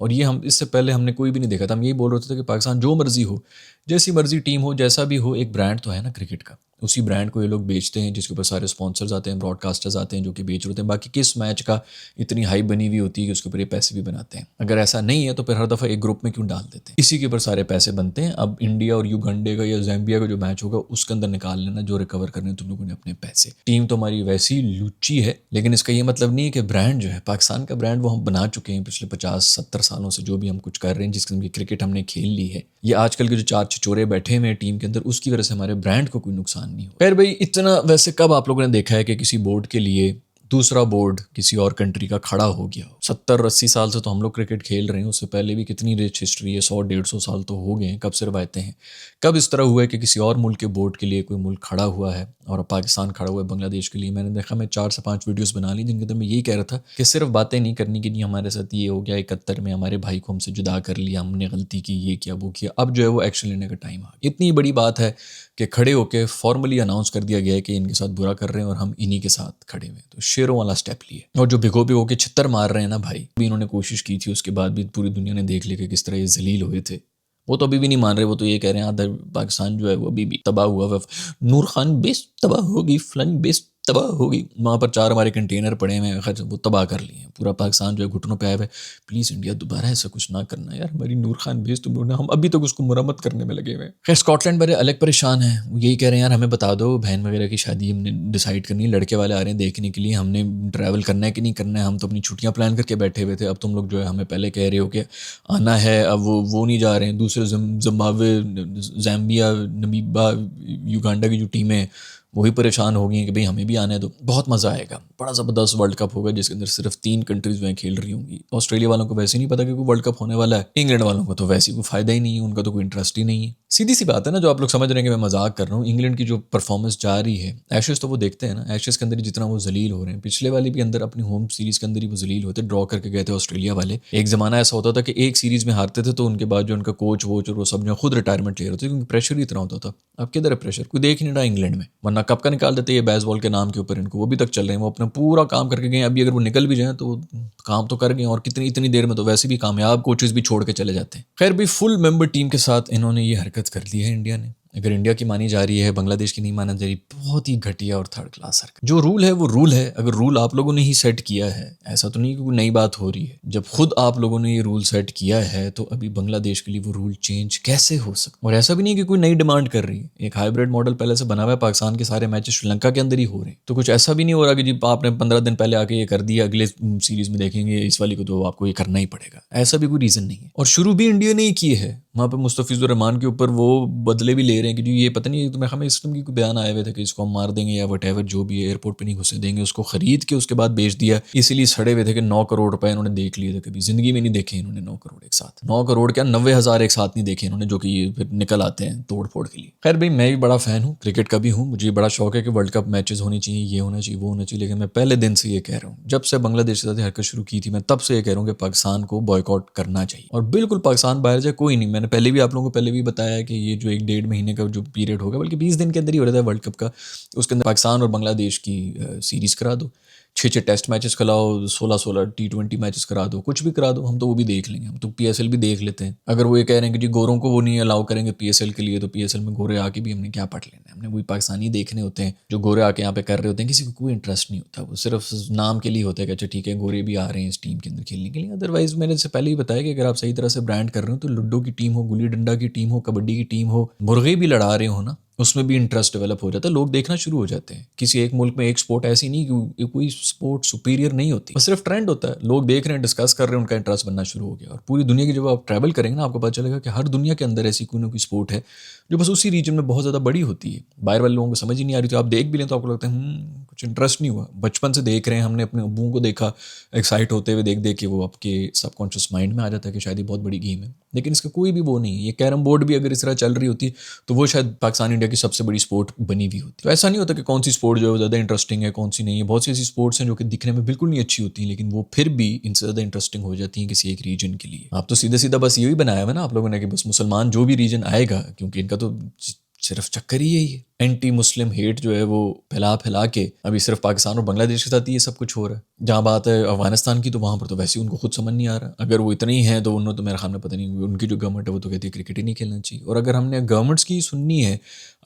اور یہ اس سے پہلے ہم نے کوئی بھی نہیں دیکھا تھا. ہم یہی بول رہے تھے کہ پاکستان جو مرضی ہو, جیسی مرضی ٹیم ہو, جیسا بھی ہو, ایک برانڈ تو ہے نا کرکٹ کا, اسی برانڈ کو یہ لوگ بیچتے ہیں جس کے اوپر سارے اسپانسرز آتے ہیں, براڈ کاسٹرز آتے ہیں جو کہ بیچ رہے ہوتے ہیں. باقی کس میچ کا اتنی ہائی بنی ہوئی ہوتی ہے کہ اس کے اوپر یہ پیسے بھی بناتے ہیں؟ اگر ایسا نہیں ہے تو پھر ہر دفعہ ایک گروپ میں کیوں ڈال دیتے ہیں؟ اسی کے اوپر سارے پیسے بنتے ہیں. اب انڈیا اور یوگنڈے کا یا زیمبیا کا جو میچ ہوگا اس کے اندر نکال لینا جو ریکور کرنے تم لوگوں نے اپنے پیسے. ٹیم تو ہماری ویسی لوچی ہے, لیکن اس کا یہ مطلب نہیں ہے کہ برانڈ جو ہے پاکستان کا برانڈ وہ ہم بنا چکے ہیں پچھلے 50-70 سالوں سے, جو بھی ہم کچھ کر رہے ہیں, جس قسم کی کرکٹ ہم نے کھیل لی ہے. یہ آج کل کے جو 4 چچورے بیٹھے ہوئے ہیں ٹیم کے اندر, اس کی وجہ سے ہمارے برانڈ کو کوئی نقصان نہیں ہو. خیر بھائی, اتنا ویسے کب آپ لوگوں نے دیکھا ہے کہ کسی بورڈ کے لیے دوسرا بورڈ کسی اور کنٹری کا کھڑا ہو گیا ہو؟ 70-80 سال سے تو ہم لوگ کرکٹ کھیل رہے ہیں, اس سے پہلے بھی کتنی رچ ہسٹری ہے, 100-150 سال تو ہو گئے ہیں, کب سے روایتیں ہیں. کب اس طرح ہوا ہے کہ کسی اور ملک کے بورڈ کے لیے کوئی ملک کھڑا ہوا ہے اور پاکستان کھڑا ہوا ہے بنگلہ دیش کے لیے؟ میں نے دیکھا, میں 4 سے 5 ویڈیوز بنا لی جن کے اندر میں یہی کہہ رہا تھا کہ صرف باتیں نہیں کرنی کہ نہیں ہمارے ساتھ یہ ہو گیا 71 میں, ہمارے بھائی کو ہم سے جدا کر لیا, ہم نے غلطی کی, یہ کیا وہ کیا. اب جو ہے وہ ایکشن لینے کا ٹائم آ گیا. اتنی بڑی بات ہے کہ کھڑے ہو کے فارملی اناؤنس کر دیا گیا ہے کہ ان کے ساتھ برا کر رہے ہیں اور ہم انہی کے ساتھ کھڑے ہوئے ہیں. تو شیروں والا سٹیپ لیے, اور جو بھگو کے چھتر مار رہے ہیں نا بھائی, بھی انہوں نے کوشش کی تھی, اس کے بعد بھی پوری دنیا نے دیکھ لیا کہ کس طرح یہ ذلیل ہوئے تھے. وہ تو ابھی بھی نہیں مان رہے, وہ تو یہ کہہ رہے ہیں آدھا پاکستان جو ہے وہ ابھی بھی تباہ ہوا. نور خان بیس تباہ ہوگی, فلان بیس تباہ ہوگی, وہاں پر 4 ہمارے کنٹینر پڑے ہیں, خیر وہ تباہ کر لیے ہیں. پورا پاکستان جو ہے گھٹنوں پہ آئے ہوئے. پلیز انڈیا دوبارہ ایسا کچھ نہ کرنا یار, ہماری نور خان بیس تم نے, ہم ابھی تک اس کو مرمت کرنے میں لگے ہوئے ہیں. خیر اسکاٹ لینڈ الگ پریشان ہیں, وہ یہی کہہ رہے ہیں یار ہمیں بتا دو, بہن وغیرہ کی شادی ہم نے ڈیسائیڈ کرنی ہے, لڑکے والے آ رہے ہیں دیکھنے کے لیے, ہم نے ٹریول کرنا ہے کہ نہیں کرنا ہے, ہم تو اپنی چھٹیاں پلان کر کے بیٹھے ہوئے تھے, اب تم لوگ جو ہے ہمیں پہلے کہہ رہے ہو کہ آنا ہے, اب وہ نہیں جا رہے ہیں. دوسرے زمبابوے, زامبیا, نمیبیا, یوگانڈا کی جو ٹیمیں وہی پریشان ہو گئی ہیں کہ بھئی ہمیں بھی آنے دو. بہت مزہ آئے گا, بڑا زبردست ورلڈ کپ ہوگا جس کے اندر صرف 3 کنٹریز میں کھیل رہی ہوں گی. آسٹریلیا والوں کو ویسے نہیں پتا کہ کوئی ورلڈ کپ ہونے والا ہے, انگلینڈ والوں کو تو ویسے کوئی فائدہ ہی نہیں ہے, ان کا تو کوئی انٹرسٹ ہی نہیں ہے. سیدھی سی بات ہے نا, جو آپ لوگ سمجھ رہے ہیں کہ میں مذاق کر رہا ہوں. انگلینڈ کی جو پرفارمنس جا رہی ہے, ایشز تو وہ دیکھتے ہیں نا, ایشز کے اندر جتنا وہ ذلیل ہو رہے ہیں, پچھلے والے بھی اندر اپنی ہوم سیریز کے اندر ہی وہ ذلیل ہوتے, ڈرا کر کے گئے تھے آسٹریلیا والے. ایک زمانہ ایسا ہوتا تھا کہ ایک سیریز میں ہارتے تھے تو ان کے بعد جو ان کا کوچ ووچ اور وہ سب جو خود ریٹائرمنٹ لے رہے تھے, کیونکہ پریشر ہی اتنا ہوتا تھا. اب کدھر ہے پریشر, کوئی دیکھ نہیں رہا انگلینڈ میں, ورنہ کب کا نکال دیتے یہ بیس بال کے نام کے اوپر ان کو. وہ بھی تک چل رہے ہیں, وہ اپنا پورا کام کر کے گئے. ابھی اگر وہ نکل بھی جائیں تو کام تو کر گئے, اور اتنی دیر میں تو ویسے بھی کامیاب کوچز بھی چھوڑ کے چلے جاتے ہیں. خیر بھی فل ممبر ٹیم کے ساتھ انہوں نے یہ حرکت کر لی ہے انڈیا نے. اگر انڈیا کی مانی جا رہی ہے, بنگلہ دیش کی نہیں مانا جا رہی, بہت ہی گھٹیا اور تھرڈ کلاس حرکت. جو رول ہے وہ رول ہے, اگر رول آپ لوگوں نے ہی سیٹ کیا ہے, ایسا تو نہیں کہ کوئی نئی بات ہو رہی ہے. جب خود آپ لوگوں نے یہ رول سیٹ کیا ہے تو ابھی بنگلہ دیش کے لیے وہ رول چینج کیسے ہو سکتا؟ اور ایسا بھی نہیں کہ کوئی نئی ڈیمانڈ کر رہی ہے, ایک ہائیبریڈ ماڈل پہلے سے بنا ہوا ہے. پاکستان کے سارے میچز شری لنکا کے اندر ہی ہو رہے ہیں, تو کچھ ایسا بھی نہیں ہو رہا کہ جی آپ نے 15 دن پہلے آ کے یہ کر دیا, اگلے سیریز میں دیکھیں گے اس والی کو تو آپ کو یہ کرنا ہی پڑے گا. ایسا بھی کوئی ریزن نہیں ہے. اور شروع بھی انڈیا نے ہی کی ہے, وہاں پہ مستفیض الرحمان کے اوپر وہ بدلے بھی لے رہے ہیں کہ جو یہ پتہ نہیں, تو میں ہمیں اس کی کوئی بیان آئے ہوئے تھے کہ اس کو ہم مار دیں گے یا وٹ ایور, جو بھی ہے ایئرپورٹ پہ نہیں گھسے دیں گے, اس کو خرید کے اس کے بعد بیچ دیا. اسی لیے سڑے ہوئے تھے کہ 9 کروڑ روپے انہوں نے دیکھ لیے تھے, کبھی زندگی میں نہیں دیکھے انہوں نے 9 کروڑ ایک ساتھ. 9 کروڑ کیا 90,000 ایک ساتھ نہیں دیکھے انہوں نے, جو کہ یہ پھر نکل آتے ہیں توڑ پھوڑ کے لیے. خیر بھائی, میں بھی بڑا فین ہوں, کرکٹ کا بھی ہوں, مجھے بڑا شوق ہے کہ ورلڈ کپ میچز ہونی چاہیے, یہ ہونا چاہیے, وہ ہونا چاہیے. لیکن میں پہلے دن سے یہ کہہ رہا ہوں, جب سے بنگلہ دیش کے ساتھ حرکت شروع کی تھی, میں تب سے یہ کہہ رہا ہوں کہ پاکستان کو بوائیکاٹ کرنا چاہیے. اور بالکل پاکستان باہر جائے کوئی نہیں. میں نے پہلے بھی آپ لوگوں کو پہلے بھی بتایا ہے کہ یہ جو 1-1.5 مہینے کا جو پیریڈ ہوگا, بلکہ 20 دن کے اندر ہی ہو رہا ہے ورلڈ کپ کا, اس کے اندر پاکستان اور بنگلہ دیش کی سیریز کرا دو, 6 ٹیسٹ میچز کھلاؤ, 16 T20 میچز کرا دو, کچھ بھی کرا دو, ہم تو وہ بھی دیکھ لیں گے. ہم تو PSL بھی دیکھ لیتے ہیں. اگر وہ یہ کہہ رہے ہیں کہ جی گوروں کو وہ نہیں الاؤ کریں گے PSL کے لیے, تو PSL میں گورے آ کے بھی ہم نے کیا پڑھ لینا ہے, ہم نے وہی پاکستانی دیکھنے ہوتے ہیں جو گورے آ کے یہاں پہ کر رہے ہوتے ہیں. کسی کو کوئی انٹرسٹ نہیں ہوتا, وہ صرف نام کے لیے ہوتا ہے کہ اچھا ٹھیک ہے گورے بھی آ رہے ہیں اس ٹیم کے اندر کھیلنے کے لیے. ادروائز میں نے سے پہلے ہی بتایا کہ اگر آپ صحیح طرح سے برانڈ کر رہے ہو, تو لڈو کی ٹیم ہو, گلی ڈنڈا کی ٹیم ہو, کبڈی کی ٹیم ہو, مرغے بھی لڑا رہے ہو نا, اس میں بھی انٹرسٹ ڈیولپ ہو جاتا ہے, لوگ دیکھنا شروع ہو جاتے ہیں. کسی ایک ملک میں ایک سپورٹ ایسی نہیں کہ کوئی سپورٹ سپیریئر نہیں ہوتی, بس صرف ٹرینڈ ہوتا ہے, لوگ دیکھ رہے ہیں, ڈسکس کر رہے ہیں, ان کا انٹرسٹ بننا شروع ہو گیا. اور پوری دنیا کی جب آپ ٹریول کریں گے نا, آپ کو پتہ چلے گا کہ ہر دنیا کے اندر ایسی کوئی نہ کوئی سپورٹ ہے جو بس اسی ریجن میں بہت زیادہ بڑی ہوتی ہے. باہر والے لوگوں کو سمجھ ہی نہیں آ رہی, تو آپ دیکھ بھی لیں تو آپ کو لگتا ہے کچھ انٹرسٹ نہیں ہوا. بچپن سے دیکھ رہے ہیں, ہم نے اپنے ابوؤں کو دیکھا ایکسائٹ ہوتے ہوئے, دیکھ کے وہ آپ کے سب کانشیس مائنڈ میں آ جاتا ہے کہ شاید یہ بہت بڑی گیم ہے. لیکن اس کا کوئی بھی وہ نہیں ہے. یہ کیرم بورڈ بھی اگر اس طرح چل رہی ہوتی تو وہ شاید پاکستان انڈیا کی سب سے بڑی سپورٹ بنی ہوئی ہوتی. تو ایسا نہیں ہوتا کہ کون سی سپورٹ جو ہے زیادہ انٹرسٹنگ ہے, کون سی نہیں ہے. بہت سی ایسی سپورٹس ہیں جو کہ دکھنے میں بالکل نہیں اچھی ہوتی ہیں, لیکن وہ پھر بھی ان سے زیادہ انٹرسٹنگ ہو جاتی ہیں کسی ایک ریجن کے لیے. آپ تو سیدھا بس یہی بنایا ہوا نا آپ لوگوں نے کہ بس مسلمان جو بھی ریجن آئے گا, کیونکہ ان کا تو صرف چکر ہی یہی ہے، اینٹی مسلم ہیٹ جو ہے وہ پھیلا کے ابھی صرف پاکستان اور بنگلہ دیش کے ساتھ یہ سب کچھ ہو رہا ہے. جہاں بات ہے افغانستان کی تو وہاں پر تو ویسے ہی ان کو خود سمجھ نہیں آ رہا. اگر وہ اتنے ہی ہیں تو انہوں تو میرے خیال میں پتہ نہیں ان کی جو گورنمنٹ ہے وہ تو کہتی ہے کرکٹ ہی نہیں کھیلنا چاہیے. اور اگر ہم نے گورنمنٹس کی سننی ہے،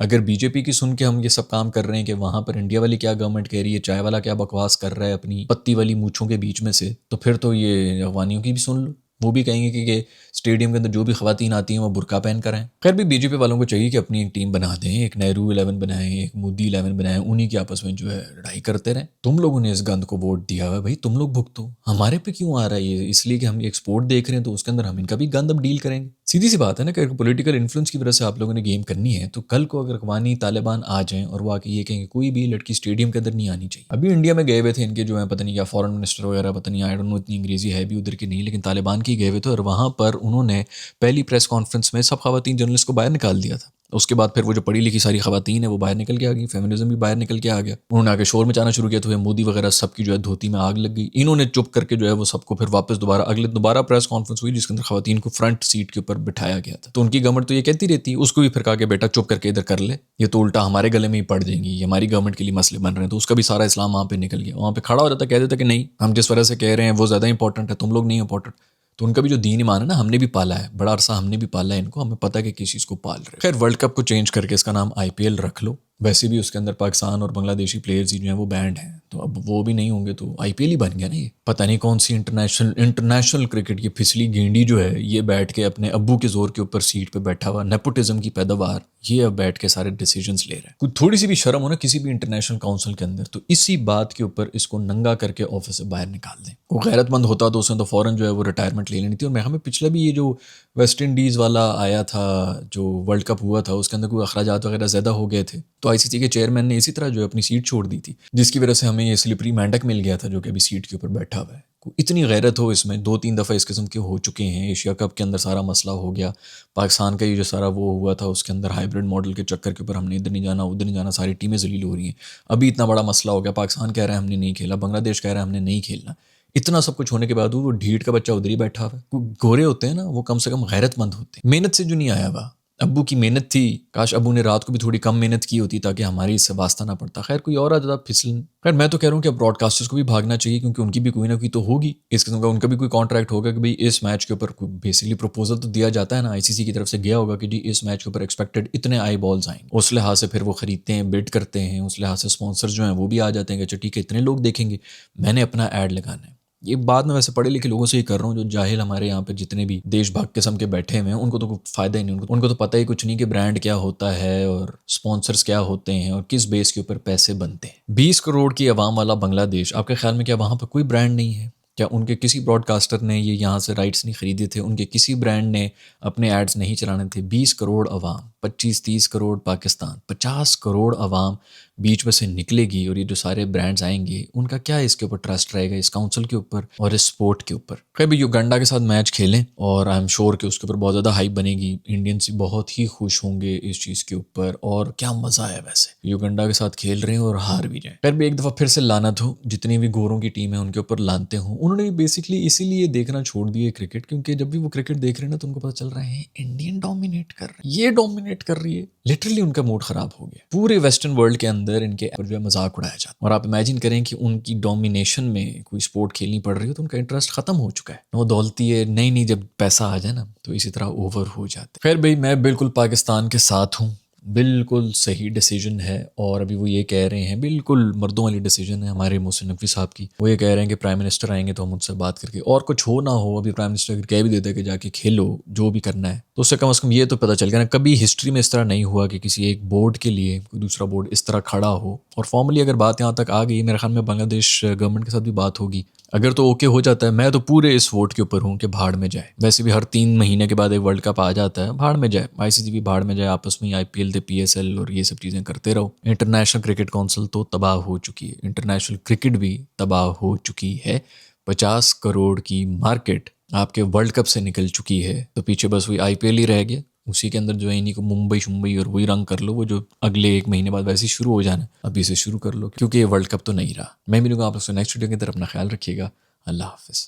اگر بی جے پی کی سن کے ہم یہ سب کام کر رہے ہیں کہ وہاں پر انڈیا والی کیا گورنمنٹ کہہ رہی ہے، چائے والا کیا بکواس کر رہا ہے اپنی پتی والی مونچھوں کے بیچ میں سے، تو پھر تو یہ افغانیوں کی بھی سن لو. وہ بھی کہیں گے کہ اسٹیڈیم کے اندر جو بھی خواتین آتی ہیں وہ برقع پہن کر آئیں. خیر بھی بی جے پی والوں کو چاہیے کہ اپنی ایک ٹیم بنا دیں، ایک نہرو 11 بنائیں، ایک مودی 11 بنائیں، انہی کی آپس میں جو ہے لڑائی کرتے رہیں. تم لوگوں نے اس گند کو ووٹ دیا ہوا ہے بھائی، تم لوگ بھگتو. ہمارے پہ کیوں آ رہا ہے یہ؟ اس لیے کہ ہم ایکسپورٹ دیکھ رہے ہیں تو اس کے اندر ہم ان کا بھی گند اب ڈیل کریں گے. سیدھی سی بات ہے نا کہ اگر پولیٹیکل انفلوئنس کی وجہ سے آپ لوگوں نے گیم کرنی ہے تو کل کو اگر افغانی طالبان آ جائیں اور وہ آ کے یہ کہیں کہ کوئی بھی لڑکی اسٹیڈیم کے اندر نہیں آنی چاہیے. ابھی انڈیا میں گئے ہوئے تھے ان کے جو ہے پتہ نہیں کیا فارن منسٹر وغیرہ، پتہ نہیں آئی ڈونٹ نو اتنی انگریزی ہے بھی ادھر کی نہیں، لیکن طالبان کی گئے ہوئے تھے اور وہاں پر انہوں نے پہلی پریس کانفرنس میں سب خواتین جرنلسٹ کو باہر نکال دیا تھا. اس کے بعد پھر وہ جو پڑھی لکھی ساری خواتین ہیں وہ باہر نکل کے آ گئی، فیمنزم بھی باہر نکل کے آ گیا. انہوں نے آگے شور مچانا شروع کیا تو مودی وغیرہ سب کی جو ہے دھوتی میں آگ لگ گئی. انہوں نے چپ کر کے جو ہے وہ سب کو پھر واپس دوبارہ پریس کانفرنس ہوئی جس کے اندر خواتین کو فرنٹ سیٹ کے اوپر بٹھایا گیا تھا. تو ان کی گورنمنٹ تو یہ کہتی رہتی ہے، اس کو بھی پھر کہا کہ بیٹا چپ کر کے ادھر کر لے، یہ تو الٹا ہمارے گلے میں ہی پڑ جائیں گی، یہ ہماری گورنمنٹ کے لیے مسئلے بن رہے ہیں. تو اس کا بھی سارا اسلام وہاں پہ نکل گیا، وہاں پہ کھڑا ہو جاتا، کہہ دیتا کہ نہیں ہم جس وجہ سے کہہ رہے ہیں وہ زیادہ امپورٹنٹ ہے، تم لوگ نہیں امپورٹنٹ. تو ان کا بھی جو دین ایمان ہے نا، ہم نے بھی پالا ہے بڑا عرصہ، ہم نے بھی پالا ہے ان کو، ہمیں پتہ ہے کہ کس چیز کو پال رہے. خیر ورلڈ کپ کو چینج کر کے اس کا نام آئی پی ایل رکھ لو. ویسے بھی اس کے اندر پاکستان اور بنگلہ دیشی پلیئرز ہی جو ہیں وہ بینڈ ہیں، تو اب وہ بھی نہیں ہوں گے تو آئی پی ایل ہی بن گیا نا. یہ پتہ نہیں کون سی انٹرنیشنل کرکٹ کی پھسلی گینڈی جو ہے یہ بیٹھ کے اپنے ابو کے زور کے اوپر سیٹ پہ بیٹھا ہوا، نیپوٹزم کی پیداوار، یہ اب بیٹھ کے سارے ڈیسیجنز لے رہے ہیں. کوئی تھوڑی سی بھی شرم ہو نا کسی بھی انٹرنیشنل کونسل کے اندر تو اسی بات کے اوپر اس کو ننگا کر کے آفس سے باہر نکال دیں. وہ غیرت مند ہوتا تو اس نے تو فوراً جو ہے وہ ریٹائرمنٹ لے لینی تھی. اور میں ہمیں پچھلا بھی یہ جو ویسٹ انڈیز والا آیا تھا جو ورلڈ کپ ہوا تھا اس کے اندر کوئی اخراجات وغیرہ زیادہ ہو گئے تھے تو آئی سی سی کے چیئرمین نے اسی طرح جو ہے اپنی سیٹ چھوڑ دی تھی، جس کی وجہ سے ہمیں یہ سلپری مینڈک مل گیا تھا جو کہ ابھی سیٹ کے اوپر بیٹھا ہوا ہے. اتنی غیرت ہو اس میں، 2-3 دفعہ اس قسم کے ہو چکے ہیں. ایشیا کپ کے اندر سارا مسئلہ ہو گیا، پاکستان کا یہ جو سارا وہ ہوا تھا اس کے اندر ہائیبرڈ ماڈل کے چکر کے اوپر ہم نے ادھر نہیں جانا ادھر نہیں جانا، ساری ٹیمیں ذلیل ہو رہی ہیں. ابھی اتنا بڑا مسئلہ ہو گیا، پاکستان کہہ رہا ہے ہم نے نہیں کھیلا، بنگلہ دیش کہہ رہا ہے ہم نے نہیں کھیلنا. اتنا سب کچھ ہونے کے بعد وہ ڈھیٹ کا بچہ ادھر ہی بیٹھا ہوا ہے. کوئی گورے ہوتے ہیں نا وہ کم سے کم غیرت مند ہوتے ہیں، محنت سے جو نہیں آیا ہوا. ابو کی محنت تھی، کاش ابو نے رات کو بھی تھوڑی کم محنت کی ہوتی تاکہ ہماری اس سے واسطہ نہ پڑتا. خیر کوئی اور آ جاتا پھسلن. خیر میں تو کہہ رہا ہوں کہ براڈ کاسٹرز کو بھی بھاگنا چاہیے کیونکہ ان کی بھی کوئی نہ کوئی تو ہوگی اس قسم کا، ان کا بھی کوئی کانٹریکٹ ہوگا کہ بھئی اس میچ کے اوپر بیسکلی پروپوزل تو دیا جاتا ہے نا، آئی سی سی کی طرف سے گیا ہوگا کہ جی اس میچ کے اوپر ایکسپیکٹڈ اتنے آئی بالز آئیں. اس لحاظ سے پھر وہ خریدتے ہیں، بڈ کرتے ہیں، اس لحاظ سے اسپانسر جو ہیں وہ بھی آ جاتے ہیں کہ اچھا ٹھیک ہے اتنے لوگ دیکھیں گے، میں نے اپنا ایڈ لگانا ہے. یہ بات میں ویسے پڑھے لکھے لوگوں سے ہی کر رہا ہوں، جو جاہل ہمارے یہاں پہ جتنے بھی دیش بھاگ قسم کے بیٹھے ہوئے ہیں ان کو تو کوئی فائدہ ہی نہیں، ان کو تو پتہ ہی کچھ نہیں کہ برانڈ کیا ہوتا ہے اور اسپانسرز کیا ہوتے ہیں اور کس بیس کے اوپر پیسے بنتے ہیں. 20 کروڑ کی عوام والا بنگلہ دیش، آپ کے خیال میں کیا وہاں پہ کوئی برانڈ نہیں ہے؟ کیا ان کے کسی براڈ کاسٹر نے یہ یہاں سے رائٹس نہیں خریدے تھے؟ ان کے کسی برانڈ نے اپنے ایڈز نہیں چلانے تھے؟ 20 کروڑ عوام، 25-30 کروڑ پاکستان، 50 کروڑ عوام بیچ میں سے نکلے گی اور یہ جو سارے برانڈز آئیں گے ان کا کیا اس کے اوپر ٹرسٹ رہے گا، اس کاؤنسل کے اوپر اور اس سپورٹ کے اوپر. خیر بھی یوگنڈا کے ساتھ میچ کھیلیں اور آئی ایم شور کہ اس کے اوپر بہت زیادہ ہائپ بنے گی، انڈینس بہت ہی خوش ہوں گے اس چیز کے اوپر. اور کیا مزہ ہے ویسے یوگنڈا کے ساتھ کھیل رہے ہیں اور ہار بھی جائیں. خیر بھی ایک دفعہ پھر سے لعنت ہو جتنی بھی گوروں کی ٹیم ہے ان کے اوپر لانتے ہوں. انہوں نے بیسکلی اسی لیے دیکھنا چھوڑ دیے کرکٹ کیونکہ جب بھی وہ کرکٹ دیکھ رہے ہیں نا تو ان کو پتہ چل رہا ہے انڈین ڈومینیٹ کر رہے ہیں، یہ ڈومینیٹ کر رہی ہے. لٹرلی ان کا موڈ خراب ہو گیا. پورے ویسٹرن ورلڈ کے اندر ان کے جو ہے مذاق اڑایا جاتا ہے. اور آپ امیجن کریں کہ ان کی ڈومینیشن میں کوئی سپورٹ کھیلنی پڑ رہی ہے تو ان کا انٹرسٹ ختم ہو چکا ہے. وہ دولتی ہے نہیں جب پیسہ آ جائے نا تو اسی طرح اوور ہو جاتے. خیر بھائی میں بالکل پاکستان کے ساتھ ہوں، بالکل صحیح ڈیسیجن ہے. اور ابھی وہ یہ کہہ رہے ہیں بالکل مردوں والی ڈیسیجن ہے ہمارے محسن نقوی صاحب کی، وہ یہ کہہ رہے ہیں کہ پرائم منسٹر آئیں گے تو ہم ان سے بات کر کے، اور کچھ ہو نہ ہو ابھی پرائم منسٹر اگر کہہ بھی دیتا ہے کہ جا کے کھیلو جو بھی کرنا ہے تو اس سے کم یہ تو پتہ چل گیا نا. کبھی ہسٹری میں اس طرح نہیں ہوا کہ کسی ایک بورڈ کے لیے کوئی دوسرا بورڈ اس طرح کھڑا ہو. اور فارملی اگر بات یہاں تک آ گئی، میرے خیال میں بنگلہ دیش گورنمنٹ کے ساتھ بھی بات ہوگی. اگر تو اوکے ہو جاتا ہے میں تو پورے اس ووٹ کے اوپر ہوں کہ بھاڑ میں جائے. ویسے بھی ہر 3 مہینے کے بعد ایک ورلڈ کپ آ جاتا ہے، بھاڑ میں جائے. آئی سی سی بھی بھاڑ میں جائے، آپس میں آئی پی ایل دے پی ایس ایل اور یہ سب چیزیں کرتے رہو. انٹرنیشنل کرکٹ کونسل تو تباہ ہو چکی ہے، انٹرنیشنل کرکٹ بھی تباہ ہو چکی ہے. 50 کروڑ کی مارکیٹ آپ کے ورلڈ کپ سے نکل چکی ہے تو پیچھے بس وہی آئی پی ایل ہی رہ گیا. اسی کے اندر جو ہے انہیں کو ممبئی اور وہی رنگ کر لو، وہ جو اگلے 1 مہینے بعد ویسے ہی شروع ہو جانا، ابھی سے شروع کر لو کیونکہ یہ ورلڈ کپ تو نہیں رہا. میں ملوں گا آپ لوگ سے نیکسٹ ویڈیو کے اندر. اپنا خیال رکھیے گا. اللہ حافظ.